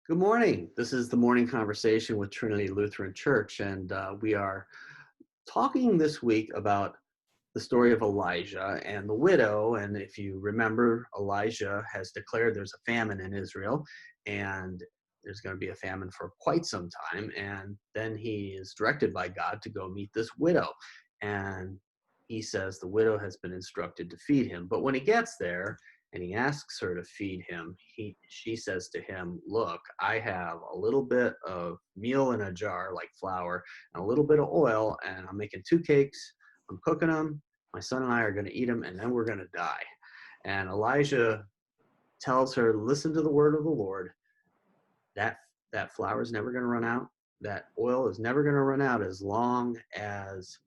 Good morning. This is the morning conversation with Trinity Lutheran Church, and we are talking this week about the story of Elijah and the widow. And if you remember, Elijah has declared there's a famine in Israel, and there's going to be a famine for quite some time. And then he is directed by God to go meet this widow. And he says the widow has been instructed to feed him. But when he gets there, and he asks her to feed him, she says to him, look, I have a little bit of meal in a jar, like flour, and a little bit of oil, and I'm making 2 cakes. I'm cooking them. My son and I are going to eat them, and then we're going to die. And Elijah tells her, listen to the word of the Lord. That flour is never going to run out. That oil is never going to run out as long as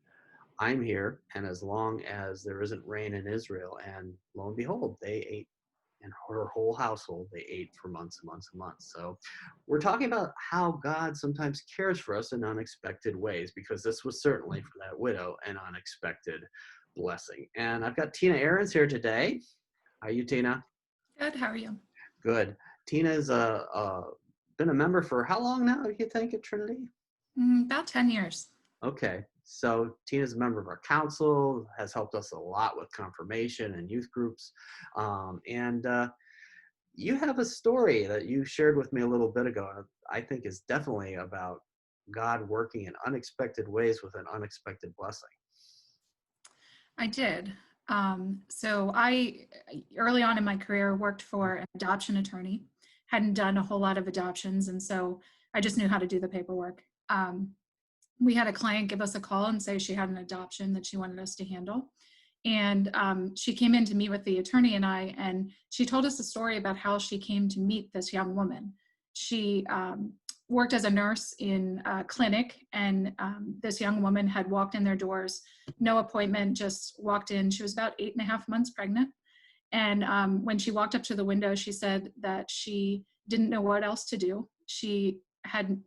I'm here and as long as there isn't rain in Israel. And lo and behold, they ate, and her whole household, they ate for months and months and months. So we're talking about how God sometimes cares for us in unexpected ways, because this was certainly for that widow an unexpected blessing. And I've got Tina Ahrens here today. How are you, Tina? Good. How are you? Good. Tina's been a member for how long now, do you think, at Trinity? About 10 years. Okay, so Tina's a member of our council, has helped us a lot with confirmation and youth groups. And you have a story that you shared with me a little bit ago, and I think is definitely about God working in unexpected ways with an unexpected blessing. I did. So I, early on in my career, worked for an adoption attorney, hadn't done a whole lot of adoptions. And so I just knew how to do the paperwork. We had a client give us a call and say she had an adoption that she wanted us to handle. And she came in to meet with the attorney and she told us a story about how she came to meet this young woman. She worked as a nurse in a clinic, and this young woman had walked in their doors, no appointment, just walked in. She was about 8.5 months pregnant. And when she walked up to the window, she said that she didn't know what else to do. She had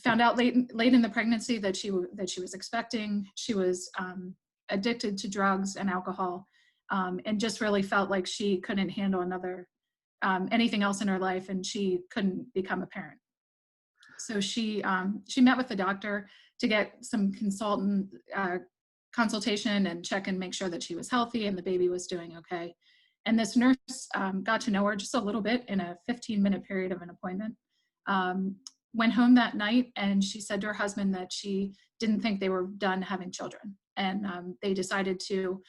found out late in the pregnancy that she was expecting. She was addicted to drugs and alcohol, and just really felt like she couldn't handle anything else in her life, and she couldn't become a parent. So she met with the doctor to get some consultation and check and make sure that she was healthy and the baby was doing okay. And this nurse got to know her just a little bit in a 15-minute period of an appointment. Went home that night, and she said to her husband that she didn't think they were done having children. And they decided to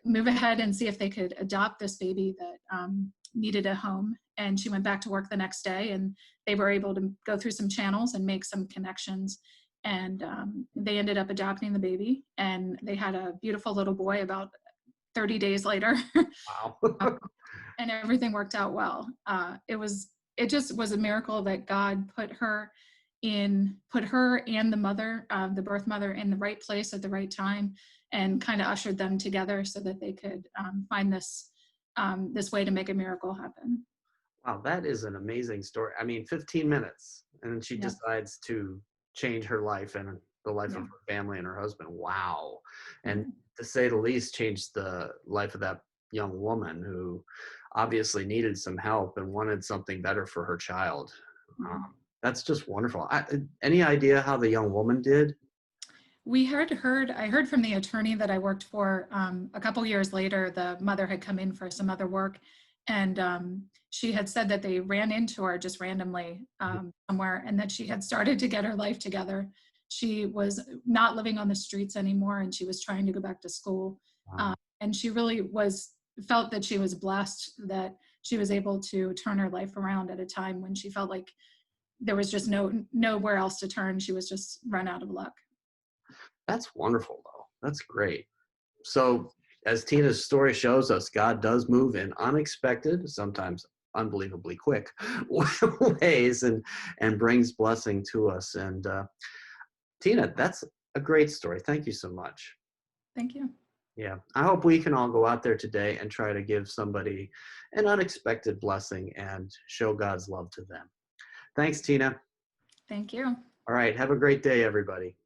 move ahead and see if they could adopt this baby that needed a home. And she went back to work the next day, and they were able to go through some channels and make some connections. And they ended up adopting the baby, and they had a beautiful little boy about 30 days later. Wow. And everything worked out well. It just was a miracle that God put her and the mother, the birth mother, in the right place at the right time, and kind of ushered them together so that they could find this way to make a miracle happen. Wow, that is an amazing story. I mean, 15 minutes, and she Yeah. decides to change her life and the life Yeah. of her family and her husband. Wow. And Yeah. to say the least, changed the life of that young woman who obviously needed some help and wanted something better for her child. Mhm. That's just wonderful. Any idea how the young woman did? I heard from the attorney that I worked for a couple years later. The mother had come in for some other work, and she had said that they ran into her just randomly somewhere, and that she had started to get her life together. She was not living on the streets anymore, and she was trying to go back to school. Wow. And she really felt that she was blessed that she was able to turn her life around at a time when she felt like there was just nowhere else to turn. She was just run out of luck. That's wonderful, though. That's great. So, as Tina's story shows us, God does move in unexpected, sometimes unbelievably quick ways, and brings blessing to us. And Tina, that's a great story. Thank you so much. Thank you. Yeah, I hope we can all go out there today and try to give somebody an unexpected blessing and show God's love to them. Thanks, Tina. Thank you. All right, have a great day, everybody.